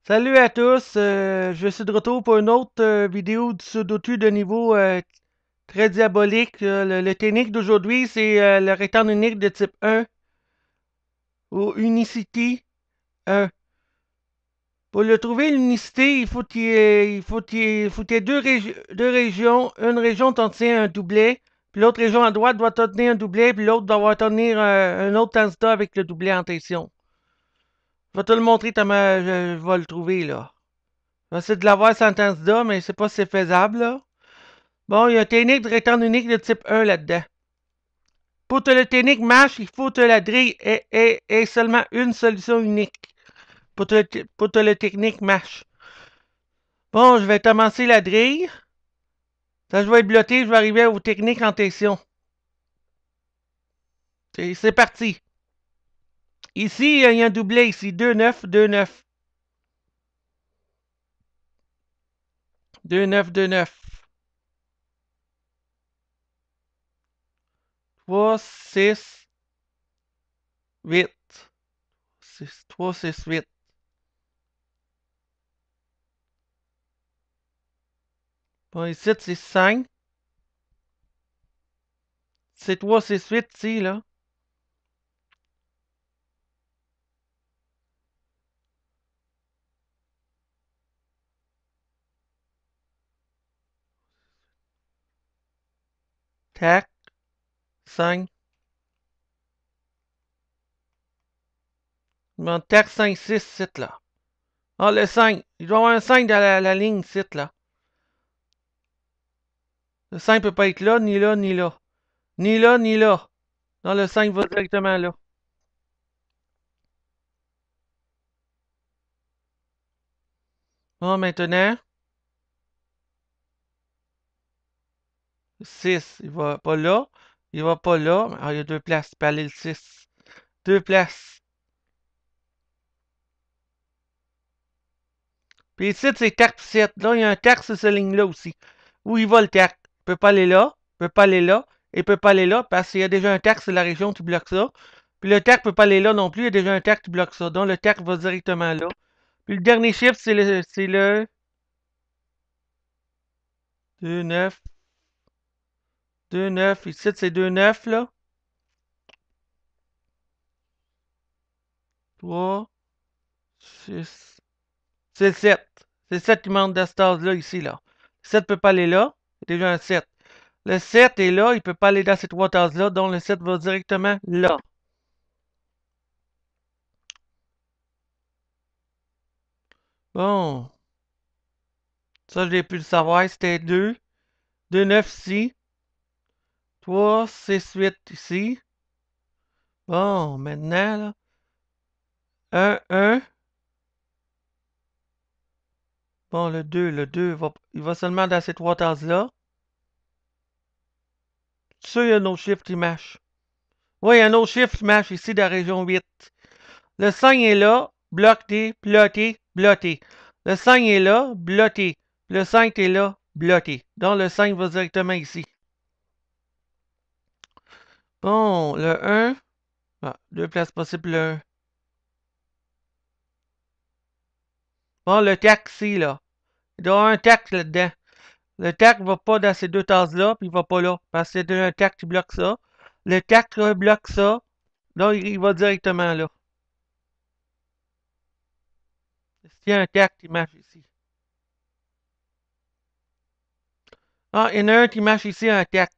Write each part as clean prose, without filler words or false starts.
Salut à tous, je suis de retour pour une autre vidéo du Sudoku de niveau très diabolique. Le technique d'aujourd'hui, c'est le rectangle unique de type 1 ou Unicity 1. Pour le trouver, l'unicité, il faut qu'il y ait deux régions. Une région contient un doublet, puis l'autre région à droite doit contenir un doublet, puis l'autre doit contenir un autre candidat avec le doublet en question. Je vais te le montrer comment je vais le trouver, là. Je vais essayer de l'avoir sans candidat, mais je sais pas si c'est faisable, là. Bon, il y a un technique de rectangle unique de type 1 là-dedans. Pour que le technique marche, il faut que la grille ait seulement une solution unique. Pour que le technique marche. Bon, je vais commencer la grille. Ça, je vais être bloqué, je vais arriver aux techniques en question. C'est parti. Ici, il y a un doublet ici. 2, 9, 2, 9. 2, 9, 2, 9. 3, 6, 8. 6, 3, 6, 8. Bon, ici, c'est 5. C'est 3, 6, 8 ici, là. Tac. 5. Bon, tac, 5, 6, 7, là. Ah, le 5. Il doit y avoir un 5 dans la ligne 7, là. Le 5 peut pas être là, ni là, ni là. Ni là, ni là. Non, le 5 va directement là. Bon, maintenant, 6. Il va pas là. Il va pas là. Ah, il y a deux places. Il peut aller le 6. Deux places. Puis ici, c'est tac 7. Là, il y a un tac sur cette ligne-là aussi. Où il va le tac? Il peut pas aller là. Il peut pas aller là. Et il peut pas aller là parce qu'il y a déjà un tac sur la région qui bloque ça. Puis le tac peut pas aller là non plus. Il y a déjà un tac qui bloque ça. Donc le tac va directement là. Puis le dernier chiffre, c'est le 2, 9. 2, 9. Ici, c'est 2, 9, là. 3, 6. C'est le 7. C'est le 7 qui manque de cette là ici, là. Le 7 peut pas aller là. C'est déjà un 7. Le 7 est là. Il peut pas aller dans ces trois tases-là. Donc le 7 va directement là. Bon. Ça, j'ai pu le savoir. C'était 2. 2, 9 ici. 3, 6, 8 ici. Bon, maintenant, là. 1, 1. Bon, le 2 il va seulement dans ces trois tases-là. Ça, il y a un autre chiffre qui marche. Oui, il y a un autre chiffre qui marche ici dans la région 8. Le 5 est là, bloqué, bloqué, bloqué. Le 5 est là, bloqué. Le 5 est là, bloqué. Donc le 5 va directement ici. Bon, le 1. Ah, deux places possibles, le 1. Bon, le tac ici, là. Il doit y avoir un tac là-dedans. Le tac va pas dans ces deux tases-là, puis il va pas là. Parce qu'il y a un tac qui bloque ça. Le tac bloque ça. Donc il va directement là. S'il y a un tac qui marche ici. Ah, il y en a un qui marche ici, un tac.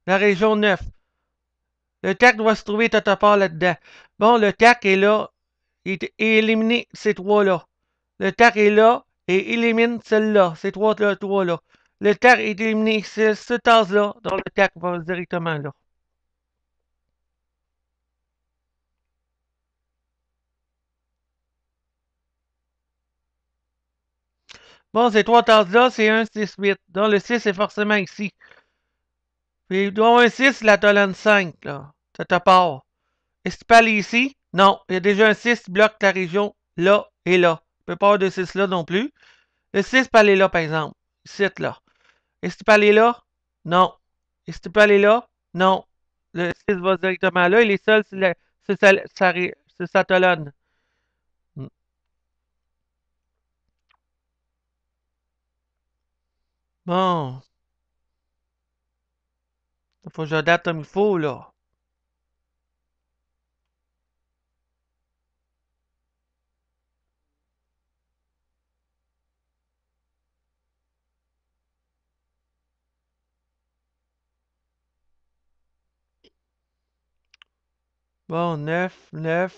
La région 9. Le tac doit se trouver quelque part là-dedans. Bon, le tac est là. Et éliminer ces trois-là. Le tac est là et élimine celle-là. Ces trois-là. Le tac est éliminé cette tasse-là. Donc le tac va directement là. Bon, ces trois tasses-là, c'est 1, 6, 8. Donc le 6 est forcément ici. Puis il doit y avoir un 6, la colonne 5, là. Cette part. Est-ce que tu peux aller ici? Non. Il y a déjà un 6 qui bloque la région là et là. Il ne peut pas avoir de 6 là non plus. Le 6 peut aller là, par exemple. Ici, là. Est-ce que tu peux aller là? Non. Est-ce que tu peux aller là? Non. Le 6 va directement là. Il est seul sur sa colonne. Bon. Faut que j'adapte comme il faut, là. Bon, 9, 9,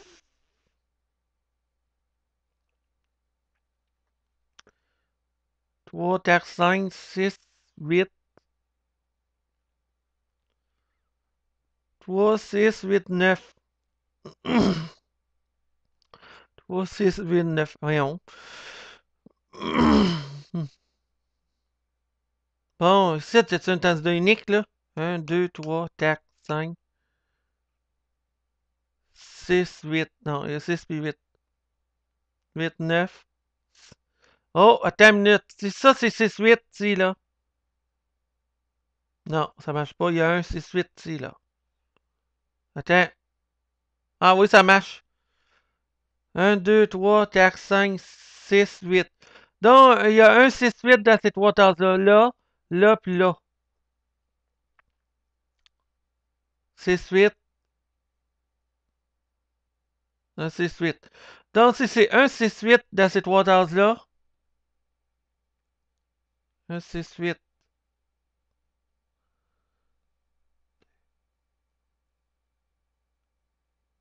3, 4, 5, 6, 8, 3, 6, 8, 9. 3, 6, 8, 9. Voyons. Bon, ici, c'est un candidat unique, là. 1, 2, 3, 4, 5, 6, 8. Non, il y a 6 puis 8. 8, 9. Oh, attends une minute. C'est ça, c'est 6, 8, ici, là. Non, ça marche pas. Il y a un 6, 8, ici, là. Attends. Ah oui, ça marche. 1, 2, 3, 4, 5, 6, 8. Donc, il y a un 6, 8 dans ces trois tasses-là. Là, là, puis là. 6, 8. Un 6, 8. Donc, si c'est un 6, 8 dans ces trois tasses-là, un 6, 8.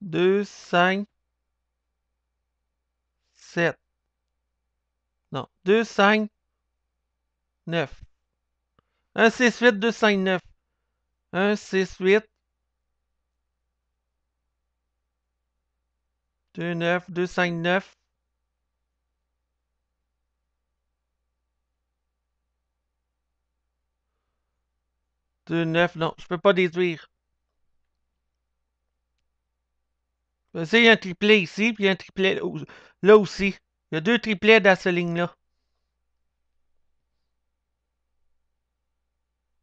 2, 5, 7. Non, 2, 5, 9. Un 6, 8, 2, 5, 9. Un 6, 8, 2, 9, 2, 5, 9. 2, 9. Non, je peux pas déduire. Il y a un triplet ici, puis il y a un triplet là aussi. Il y a deux triplets dans cette ligne-là.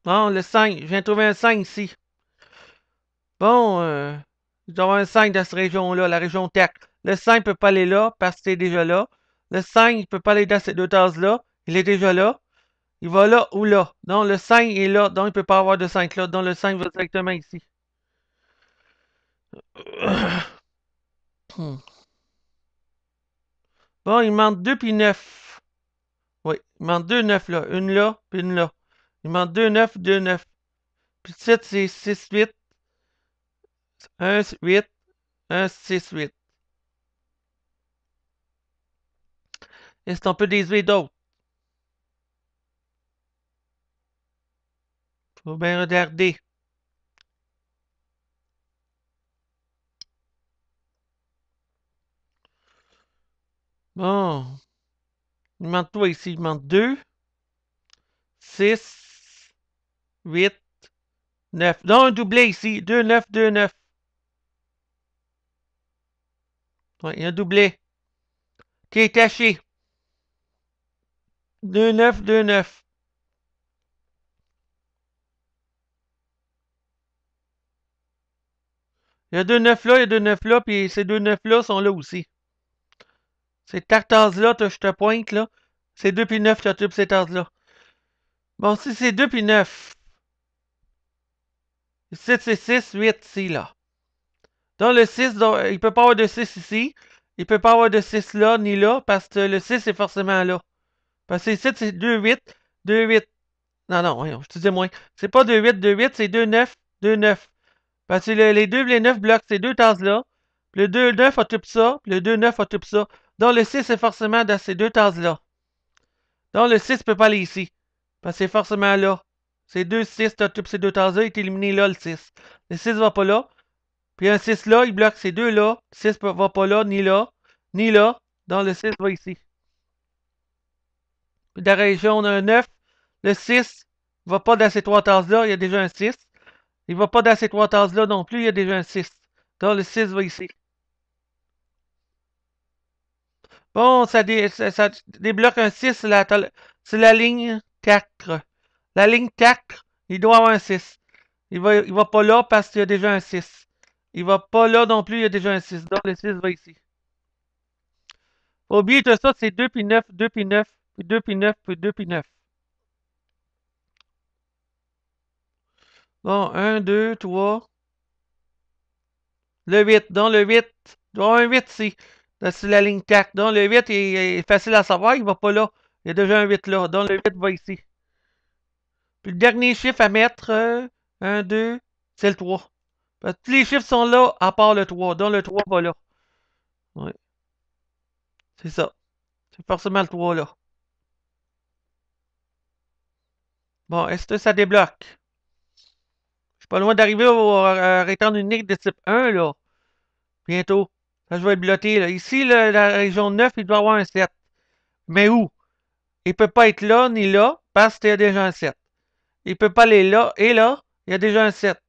Bon, le 5. Je viens de trouver un 5 ici. Bon, je dois avoir un 5 dans cette région-là, la région TAC. Le 5 ne peut pas aller là parce que c'est déjà là. Le 5 ne peut pas aller dans ces deux tasses-là. Il est déjà là. Il va là ou là. Donc, le 5 est là. Donc, il ne peut pas avoir de 5 là. Donc, le 5 va directement ici. Bon, il manque 2 puis 9. Oui, il manque 2 9 là, puis une là. Il manque 2 9, 2 9. Puis 7, c'est 6 8. 1 8, 1 6 8. Est-ce qu'on peut déduire d'autres? Faut bien regarder. Bon, il manque toi ici. Il manque 2, 6, 8, 9. Donc, un doublé ici. 2 9, 2 9. Oui, il y a un doublé qui est taché. 2 9, 2 9. Il y a 2 9 là, il y a 2 9 là, puis ces 2 9 là sont là aussi. Ces tartases-là, je te pointe, là. C'est 2 puis 9, tu as ces tartes-là. Bon, si c'est 2 puis 9, 7 c'est 6, 8 ici, là. Donc, le 6, donc, il ne peut pas avoir de 6 ici. Il ne peut pas avoir de 6 là, ni là, parce que le 6 est forcément là. Parce que ici, c'est 2 8, 2 8. Non, non, voyons, je te dis moins. C'est pas 2 8, 2 8, c'est 2 9, 2 9. Parce que les 2 et les 9 bloquent ces deux tasses-là. Le 2 9 occupe ça, puis le 2 9 occupe ça. Donc, le 6 est forcément dans ces deux tasses-là. Donc, le 6 ne peut pas aller ici. Parce que c'est forcément là. Ces deux 6 occupent ces deux tasses-là, il est éliminé là, le 6. Le 6 va pas là. Puis un 6 là, il bloque ces deux-là. Le 6 va pas là, ni là, ni là. Donc, le 6 va ici. Puis dans la région d'un 9, le 6 va pas dans ces trois tasses-là, il y a déjà un 6. Il va pas dans ces trois tasses-là non plus, il y a déjà un 6. Donc, le 6 va ici. Bon, ça débloque un 6 sur la ligne 4. La ligne 4, il doit avoir un 6. Il va pas là parce qu'il y a déjà un 6. Il va pas là non plus, il y a déjà un 6. Donc, le 6 va ici. Faut oublier tout ça, c'est 2 puis 9, 2 puis 9, puis 2 puis 9, puis 2 puis 9. Bon, 1, 2, 3. Le 8. Donc, le 8. Il doit y avoir un 8 ici. Là, c'est la ligne TAC. Donc, le 8 est facile à savoir. Il ne va pas là. Il y a déjà un 8 là. Donc, le 8 va ici. Puis, le dernier chiffre à mettre, 1, 2, c'est le 3. Parce que tous les chiffres sont là, à part le 3. Donc, le 3 va là. Oui, c'est ça. C'est forcément le 3 là. Bon, est-ce que ça débloque? Je suis pas loin d'arriver au rectangle unique de type 1, là. Bientôt. Ça, je vais être bloqué, là. Ici, là, la région 9, il doit y avoir un 7. Mais où? Il peut pas être là ni là parce qu'il y a déjà un 7. Il peut pas aller là et là, il y a déjà un 7.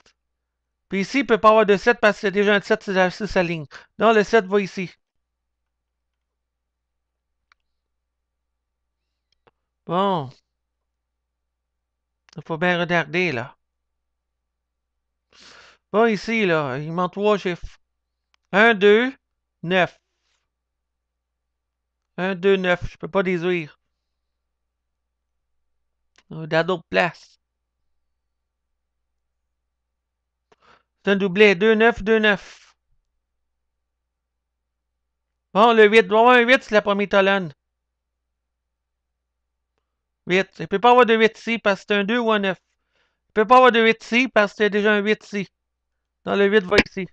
Puis ici, il peut pas avoir de 7 parce qu'il y a déjà un 7 sur sa ligne. Donc, le 7 va ici. Bon. Il faut bien regarder, là. Bon, ici, là, il manque 3 chiffres. 1, 2, 9. 1, 2, 9. Je peux pas déduire. Dans d'autres places. C'est un doublet. 2, 9, 2, 9. Bon, le 8. Il doit y avoir un 8 c'est la première colonne. 8. Il ne peut pas avoir de 8 ici parce que c'est un 2 ou un 9. Il ne peut pas avoir de 8 ici parce qu'il y a déjà un 8 ici. Donc, le 8 va ici.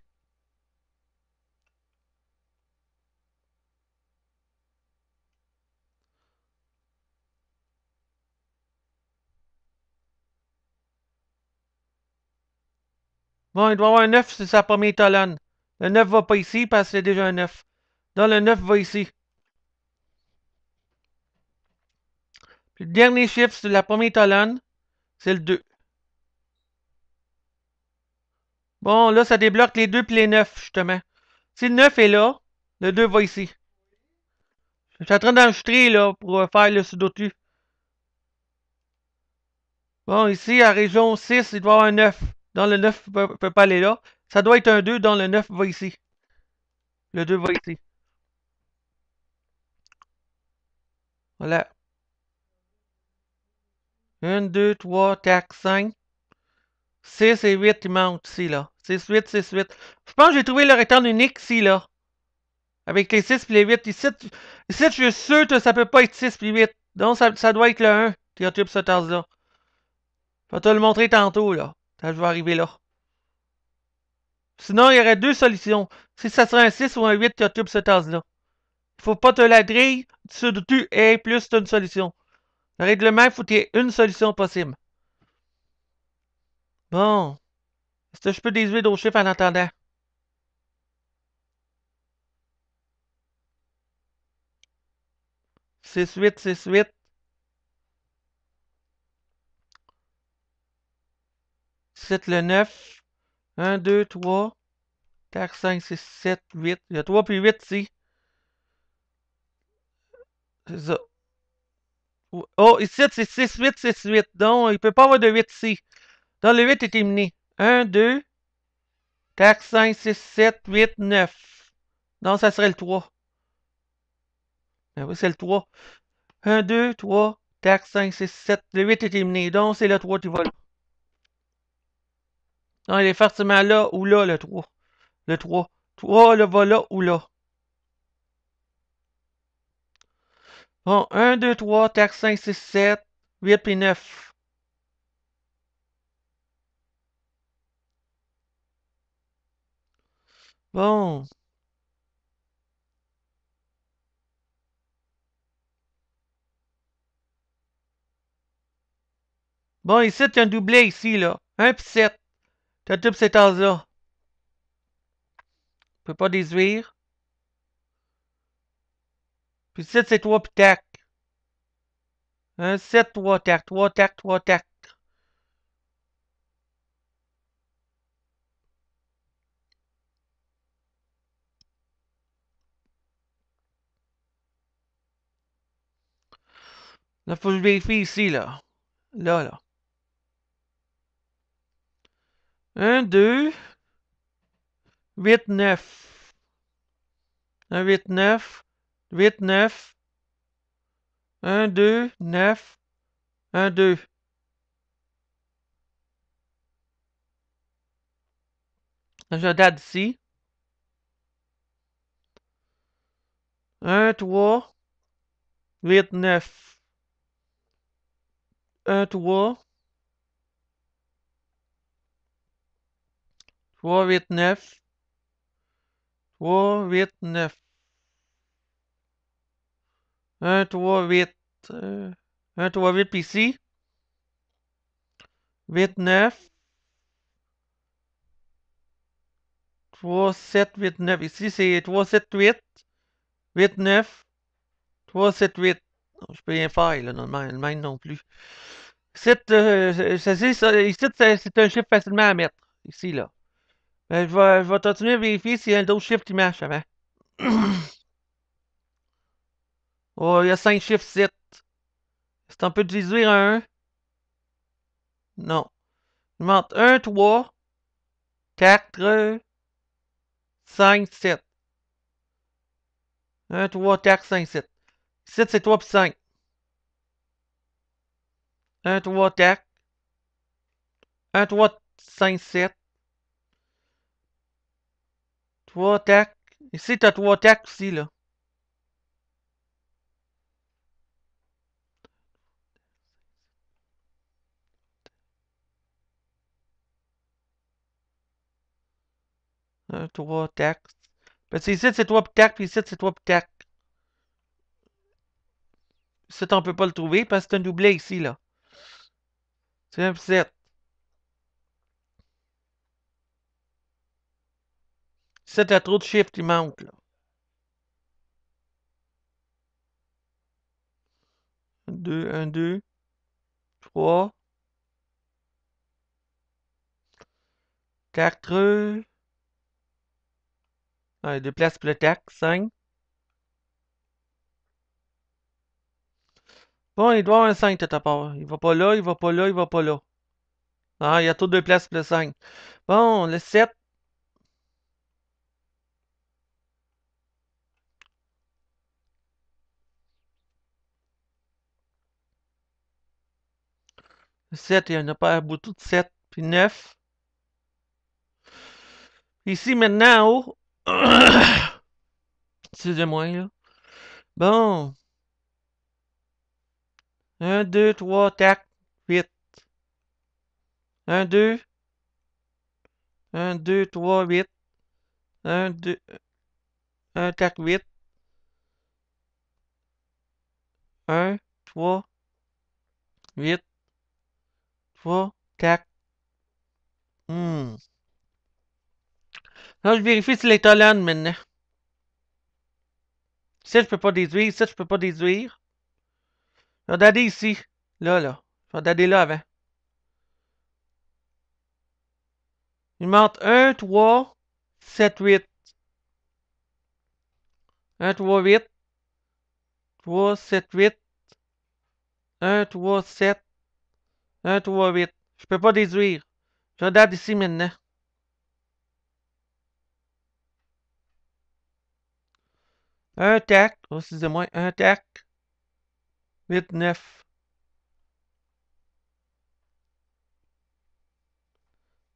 Bon, il doit y avoir un 9 c'est sa première colonne. Le 9 va pas ici parce qu'il y a déjà un 9. Donc, le 9 va ici. Puis, le dernier chiffre sur la première colonne, c'est le 2. Bon, là, ça débloque les 2 puis les 9, justement. Si le 9 est là, le 2 va ici. Je suis en train d'enregistrer, là, pour faire le sudoku. Bon, ici, à région 6, il doit y avoir un 9. Donc, le 9 peut pas aller là. Ça doit être un 2, donc le 9 va ici. Le 2 va ici. Voilà. 1, 2, 3, 4, 5. 6 et 8, il manque ici, là. 6, 8, 6, 8. Je pense que j'ai trouvé le rectangle unique ici, là. Avec les 6 et les 8. Ici, je suis sûr que ça peut pas être 6 et 8. Donc, ça doit être le 1 qui occupe cette tasse-là. Je vais te le montrer tantôt, là. Quand je vais arriver là. Sinon, il y aurait deux solutions. Si ça serait un 6 ou un 8 qui occupe cette tasse-là. Il faut pas te la grille sur tu et plus une solution. Le règlement, il faut qu'il y ait une solution possible. Bon. Est-ce que je peux déduire d'autres chiffres en attendant? 6, 8, 6, 8. 7, le 9. 1, 2, 3. 4, 5, 6, 7, 8. Il y a 3 puis 8 ici. C'est ça. Oh, ici, c'est 6, 8, 6, 8. Donc, il ne peut pas avoir de 8 ici. Donc, le 8 est éliminé. 1, 2, 4, 5, 6, 7, 8, 9. Donc, ça serait le 3. Ben oui, c'est le 3. 1, 2, 3, 4, 5, 6, 7. Le 8 est éliminé. Donc, c'est le 3 qui va là. Non, il est forcément là ou là, le 3. Le 3. 3, le va là ou là. Bon, 1, 2, 3, 4, 5, 6, 7, 8 puis 9. Bon. Bon, ici, tu as un doublé ici, là. 1 puis 7. Tu as tout cet âge-là. Tu peux pas déduire. Puis 7, c'est 3 puis tac. 1, 7, 3 tac. 3 tac, 3 tac. Là, faut que je vérifie ici, là. Là, là. 1, 2, 8, 9. 1, 8, 9. 8, 9. 1, 2, 9. 1, 2. Je regarde ici. 1, 3, 8, 9. 1, 3, 3, 8, 9. 3, 8, 9. 1, 3, 8. 1, 3, 8, puis ici. 8, 9. 3, 7, 8, 9. Ici, c'est 3, 7, 8. 8, 9. 3, 7, 8. Je peux rien faire, là, normalement, le même non plus. Ici, ici, c'est un chiffre facilement à mettre. Ici, là. Je vais continuer à vérifier s'il y a d'autres chiffres qui marchent avant. Oh, il y a 5 chiffres 7. Est-ce qu'on peut déduire un 1? Non. Il manque 1, 3, 4, 5, 7. 1, 3, 4, 5, 7. 7, c'est 3 puis 5. 1, 3, 4. 1, 3, 5, 7. 3, tac. Ici, t'as 3 tac aussi, là. Un, 3 tac. Parce que ici, c'est 3 tac, puis ici, c'est 3 tac. Ici, on peut pas le trouver parce que c'est un doublé ici, là. C'est un 7. Ici, t'as trop de chiffres qui manquent, là. 2, 1, 2, 3, 4. Ouais, deux places pour le tac, 5. Bon, il doit y avoir un 5 de ta part. Il va pas là, il va pas là, il va pas là. Ah, il y a tout deux places pour le 5. Bon, le 7. Le 7, il y en a pas à bout de 7. Puis 9. Ici, maintenant, en haut. Excusez-moi, là. Bon. 1, 2, 3, tac, 8. 1, 2. 1, 2, 3, 8. 1, 2. 1, tac, 8. 1, 3, 8. 3, tac. Là, je vérifie si l'étalonne maintenant. Ici, je peux pas déduire. Ici, je peux pas déduire. Je vais regarder ici. Là, là. Je vais regarder là avant. Il manque 1, 3, 7, 8. 1, 3, 8. 3, 7, 8. 1, 3, 7. 1, 3, 8. Je peux pas déduire. Je regarde ici maintenant. Un tac. Oh, excusez-moi. Un tac. 8, 9.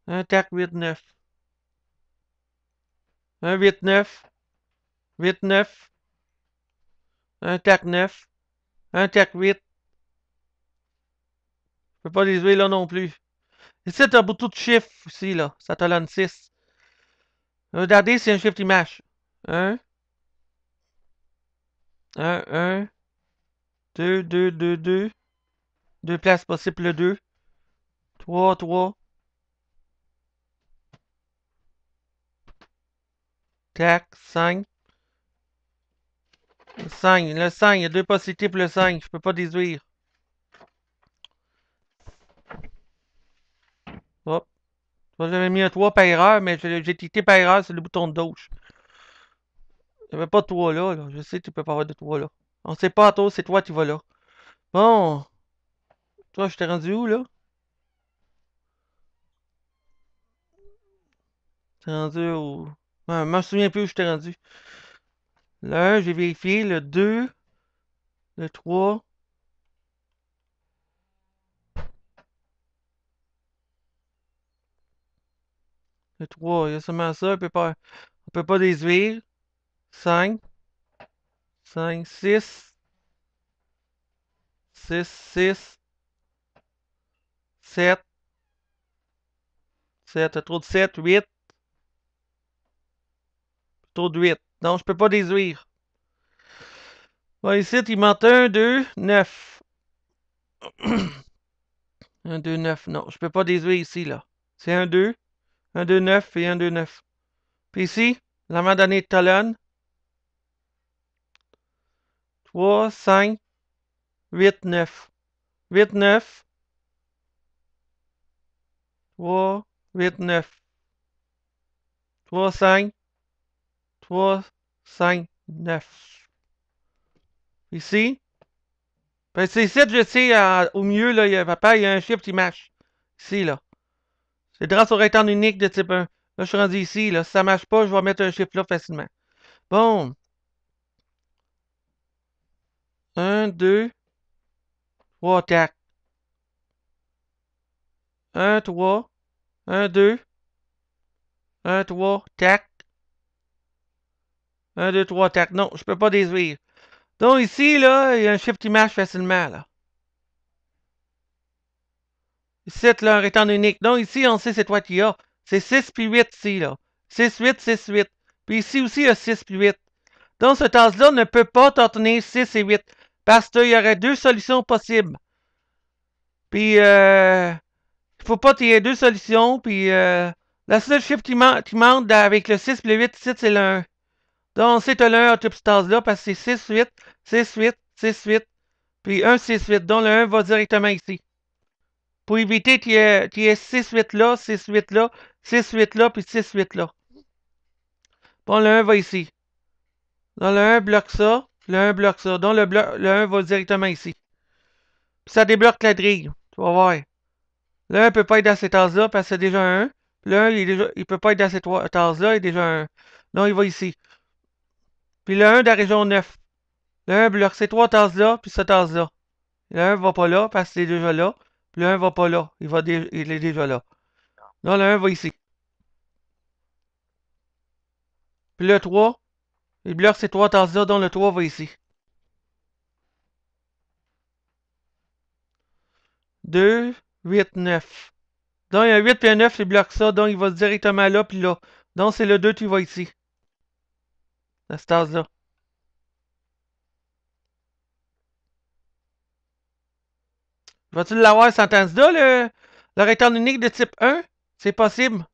Un tac, 8, 9. Un 8, 9. 8, 9. Un tac, 9. Un tac, 8. Je peux pas déduire là non plus. Ici, t'as beaucoup de chiffres aussi, là. Ça te donne 6. Regardez si un chiffre qui marche. 1, 1, 1, 2, 2, 2, 2. Deux places possibles, le 2. 3, 3. Tac, 5. 5. Le 5, il y a deux possibilités pour le 5. Je peux pas déduire. Hop. Moi, j'avais mis un 3 par erreur, mais j'ai cliqué par erreur sur le bouton de gauche. Il n'y avait pas de 3 là, là. Je sais que tu peux pas avoir de 3 là. On sait pas à toi, c'est toi qui vas là. Bon. Toi, je t'ai rendu où, là? T'es rendu au... Ouais, je me souviens plus où je t'ai rendu. Le 1, j'ai vérifié. Le 2, le 3. Le 3, il y a seulement ça. On peut pas déduire. 5, 5, 6, 6, 6, 7, 7, trop de 7, 8, trop de 8. Non, je peux pas déduire. Bon, ici, il manque 1, 2, 9. 1, 2, 9. Non, je peux pas déduire ici, là. C'est 1, 2, 1, 2, 9 et 1, 2, 9. Puis ici, la main donnée de talonne. 3, 5, 8, 9. 8, 9. 3, 8, 9. 3, 5. 3, 5, 9. Ici. Ben, c'est ici, je sais, au milieu, là, papa, il y a un chiffre qui marche. Ici, là. C'est grâce au rectangle unique de type 1. Là, je suis rendu ici, là. Si ça marche pas, je vais mettre un chiffre là facilement. Bon. 1, 2, 3, tac. 1, 3, 1, 2, 1, 3, tac. 1, 2, 3, tac. Non, je peux pas déduire. Donc ici, là, il y a un chiffre qui marche facilement, là. Ici, là, un rectangle unique. Donc ici, on sait c'est toi qui as. C'est 6 puis 8 ici, là. 6, 8, 6, 8. Puis ici aussi, il y a 6 puis 8. Donc ce tasse-là ne peut pas contenir 6 et 8. Parce qu'il y aurait deux solutions possibles. Puis, il faut pas qu'il y ait deux solutions. Puis, la seule chiffre qui manque avec le 6 et le 8 ici, c'est le 1. Donc, c'est le 1 à toute cette tasse-là parce que c'est 6, 8, 6, 8, 6, 8. Puis 1, 6, 8. Donc, le 1 va directement ici. Pour éviter qu'il y ait 6, 8 là, 6, 8 là, 6, 8 là, puis 6, 8 là. Bon, le 1 va ici. Donc, le 1 bloque ça. Le 1 bloque ça. Donc, le 1 va directement ici. Puis ça débloque la grille. Tu vas voir. Le 1 ne peut pas être dans cette tasse-là parce que c'est déjà un 1. Le 1, il peut pas être dans cette tasse-là, il est déjà un 1. Non, il va ici. Puis le 1 de la région 9. Le 1 bloque ces trois tasses-là, puis cette tasse-là. Le 1 va pas là parce que c'est déjà là. Puis le 1 va pas là. Il est déjà là. Non, le 1 va ici. Puis le 3, il bloque ces trois tasses-là, dont le 3 va ici. 2, 8, 9. Donc, il y a un 8 et un 9, il bloque ça. Donc, il va directement là, puis là. Donc, c'est le 2 qui va ici. Dans cette tasse-là. Vas-tu l'avoir sentence là, le rectangle unique de type 1? C'est possible.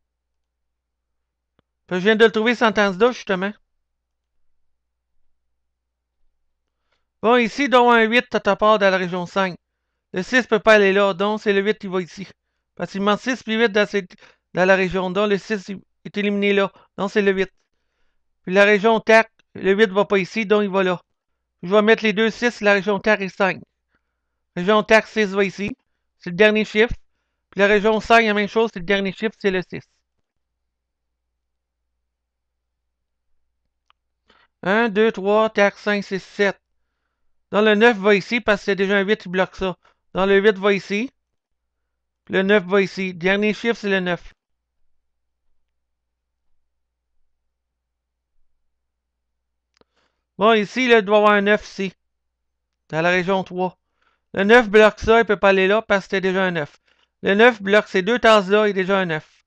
Je viens de le trouver sentence là, justement. Bon, ici, donc un 8, t'as part dans la région 5. Le 6 peut pas aller là, donc c'est le 8 qui va ici. Parce qu'il manque 6 puis 8 dans la région, donc le 6 est éliminé là. Donc c'est le 8. Puis la région TAC, le 8 va pas ici, donc il va là. Je vais mettre les deux 6, la région TAC et 5. Région TAC 6 va ici. C'est le dernier chiffre. Puis la région 5, la même chose, c'est le dernier chiffre, c'est le 6. 1, 2, 3, 4, 5, 6, 7. Dans le 9 va ici parce que c'est déjà un 8 qui bloque ça. Dans le 8 va ici. Puis le 9 va ici. Dernier chiffre, c'est le 9. Bon, ici, là, il doit y avoir un 9 ici. Dans la région 3. Le 9 bloque ça, il ne peut pas aller là parce que c'était déjà un 9. Le 9 bloque ces deux tasses-là, il est déjà un 9.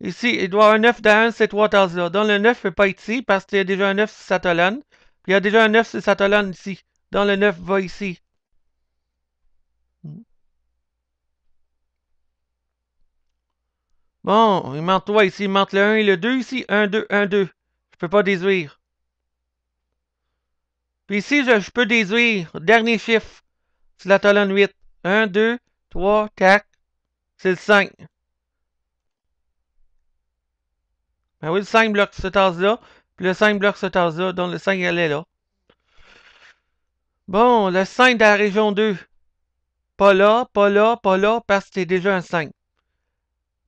Ici, il doit y avoir un 9 dans un de ces trois tasses-là. Donc le 9 ne peut pas être ici parce qu'il y a déjà un 9 sur sa colonne. Puis il y a déjà un 9 sur sa colonne ici. Donc le 9 va ici. Bon, il manque 3 ici. Il manque le 1 et le 2 ici. 1, 2, 1, 2. Je peux pas déduire. Puis ici, je peux déduire. Dernier chiffre. C'est la colonne 8. 1, 2, 3, 4. C'est le 5. Ben oui, le 5 bloque ce tasse-là. Puis le 5 bloque ce tasse-là. Donc le 5 allait là. Bon, le 5 de la région 2. Pas là, pas là, pas là, parce que c'est déjà un 5.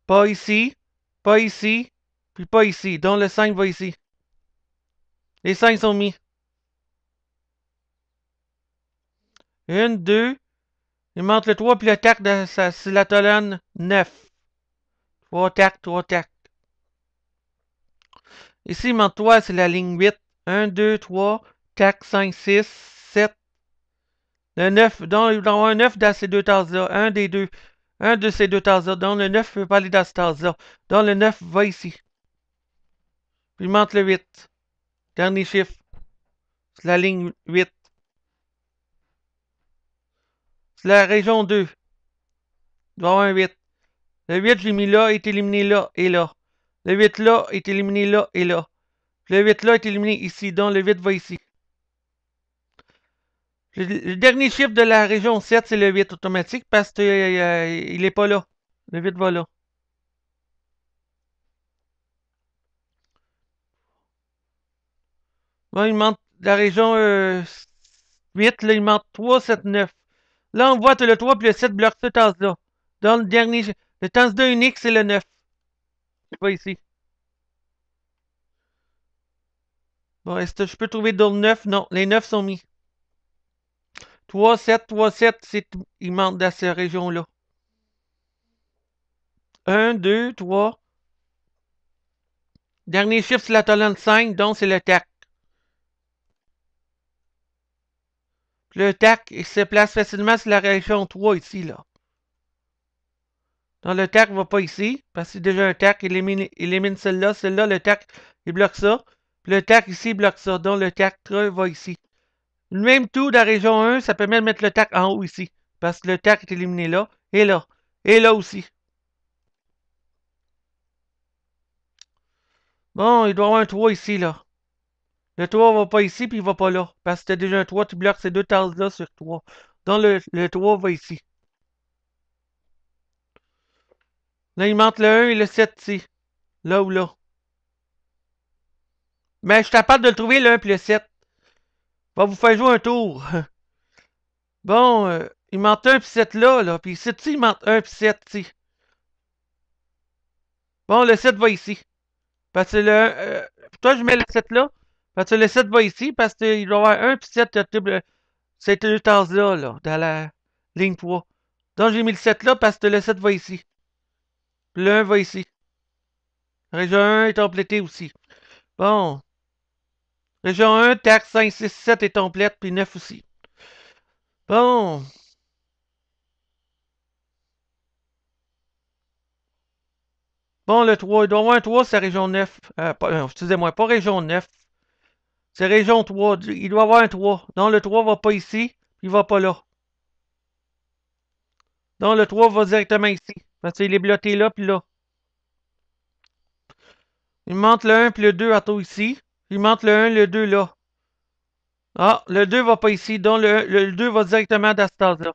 Pas ici, puis pas ici. Donc le 5 va ici. Les 5 sont mis. 1, 2. Il manque le 3 puis le tac, c'est la colonne 9. 3 tac, 3 tac. Ici, il manque 3, c'est la ligne 8. 1, 2, 3, 4, 5, 6, 7. Le 9, donc il doit y avoir un 9 dans ces deux tasses-là. Un des deux. Un de ces deux tasses-là. Donc le 9 ne peut pas aller dans cette tasse-là. Donc le 9 va ici. Puis il manque le 8. Dernier chiffre. C'est la ligne 8. C'est la région 2. Il doit y avoir un 8. Le 8, j'ai mis là, est éliminé là et là. Le 8 là est éliminé là et là. Le 8 là est éliminé ici. Donc le 8 va ici. Le dernier chiffre de la région 7, c'est le 8 automatique parce qu'il n'est pas là. Le 8 va là. Bon, il manque la région 8, là, il manque 3, 7, 9. Là, on voit que le 3 et le 7 bloquent ce tasse-là. Dans le dernier, le tasse 2 unique, c'est le 9. C'est pas ici. Bon, est-ce que je peux trouver d'autres 9? Non, les 9 sont mis. 3, 7, 3, 7, il manque dans cette région-là. 1, 2, 3. Dernier chiffre, c'est la colonne 5, donc c'est le TAC. Le TAC, il se place facilement sur la région 3 ici, là. Donc le TAC ne va pas ici, parce que c'est déjà un TAC, il élimine celle-là, le TAC, il bloque ça. Puis le TAC ici, il bloque ça, donc le TAC va ici. Le même tout dans la région 1, ça permet de mettre le TAC en haut ici, parce que le TAC est éliminé là, et là aussi. Bon, il doit y avoir un 3 ici, là. Le 3 va pas ici, puis il va pas là. Parce que c'était déjà un 3, tu bloques ces deux tasses-là sur 3. Donc le 3 va ici. Là, il manque le 1 et le 7 ici. Là ou là. Mais je suis capable de le trouver, le 1 et le 7. Va vous faire jouer un tour. Bon, il manque 1 et 7 là. Puis ici, il manque 1 et 7 ici. Bon, le 7 va ici. Parce que toi, je mets le 7 là. Parce que le 7 va ici. Parce qu'il doit y avoir 1 et 7. Ces deux tasses-là, là, dans la ligne 3. Donc, j'ai mis le 7 là parce que le 7 va ici. Puis le 1 va ici. Région 1 est complétée aussi. Bon. Région 1, taxe 5, 6, 7 est complète, puis 9 aussi. Bon. Bon, le 3, il doit y avoir un 3, c'est région 9. Excusez-moi, pas région 9. C'est région 3. Il doit y avoir un 3. Non, le 3 va pas ici, puis il va pas là. Non, le 3 va directement ici. Parce qu'il est bloqué là, puis là. Il manque le 1 puis le 2 à tout ici. Il manque le 1, le 2 là. Ah, le 2 va pas ici, donc le 2 va directement dans cette tasse-là.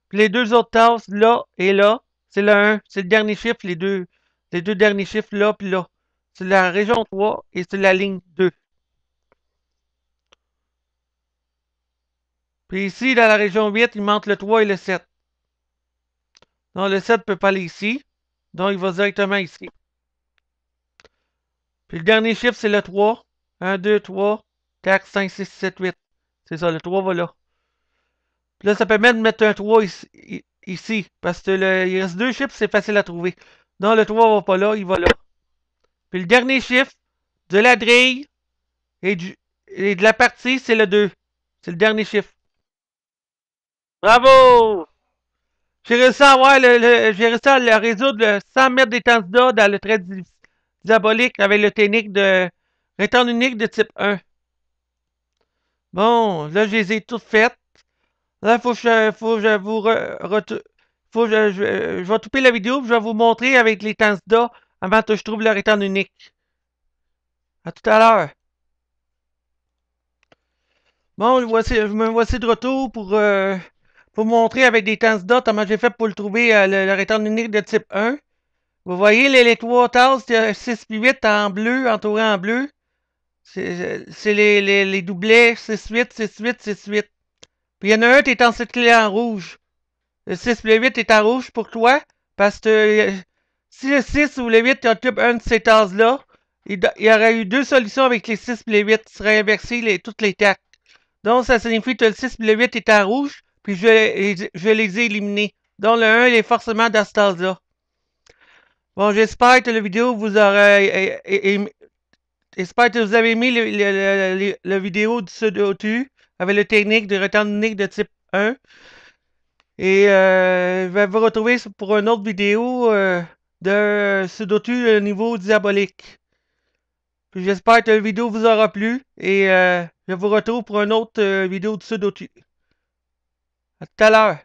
Puis les deux autres tasses, là et là, c'est le 1. C'est le dernier chiffre, les deux derniers chiffres, là puis là. C'est la région 3 et c'est la ligne 2. Puis ici, dans la région 8, il manque le 3 et le 7. Donc le 7 ne peut pas aller ici. Donc il va directement ici. Puis le dernier chiffre, c'est le 3. 1, 2, 3, 4, 5, 6, 7, 8. C'est ça, le 3 va là. Puis là, ça permet de mettre un 3 ici. Parce que il reste deux chiffres, c'est facile à trouver. Non, le 3 va pas là, il va là. Puis le dernier chiffre de la grille et de la partie, c'est le 2. C'est le dernier chiffre. Bravo! J'ai réussi à avoir j'ai réussi à résoudre sans mettre des candidats dans le trait diabolique avec le technique de rectangle unique de type 1. Bon, là, je les ai toutes faites. Là, faut que je vous faut que je vais couper la vidéo et je vais vous montrer avec les candidats avant que je trouve le rectangle unique. À tout à l'heure. Bon, je me voici de retour pour vous montrer avec des candidats comment j'ai fait pour le trouver le rectangle unique de type 1. Vous voyez les trois tasses, 6 et 8 en bleu, entouré en bleu. C'est les doublets 6-8, 6-8, 6-8. Puis il y en a un qui est encerclé en rouge. Le 6 et le 8 est en rouge pour toi. Parce que si le 6 ou le 8 occupe un de ces tasses-là, il y aurait eu deux solutions avec les 6 et les 8. Il serait inversé toutes les tacs. Donc ça signifie que le 6 et le 8 est en rouge. Puis je les ai éliminés. Donc le 1 il est forcément dans cette tasse-là. Bon, j'espère que la vidéo vous aura j'espère que vous avez aimé la vidéo du Sudoku avec la technique de retard unique de type 1. Et je vais vous retrouver pour une autre vidéo de Sudoku niveau diabolique. Puis j'espère que la vidéo vous aura plu et je vous retrouve pour une autre vidéo de Sudoku. À tout à l'heure.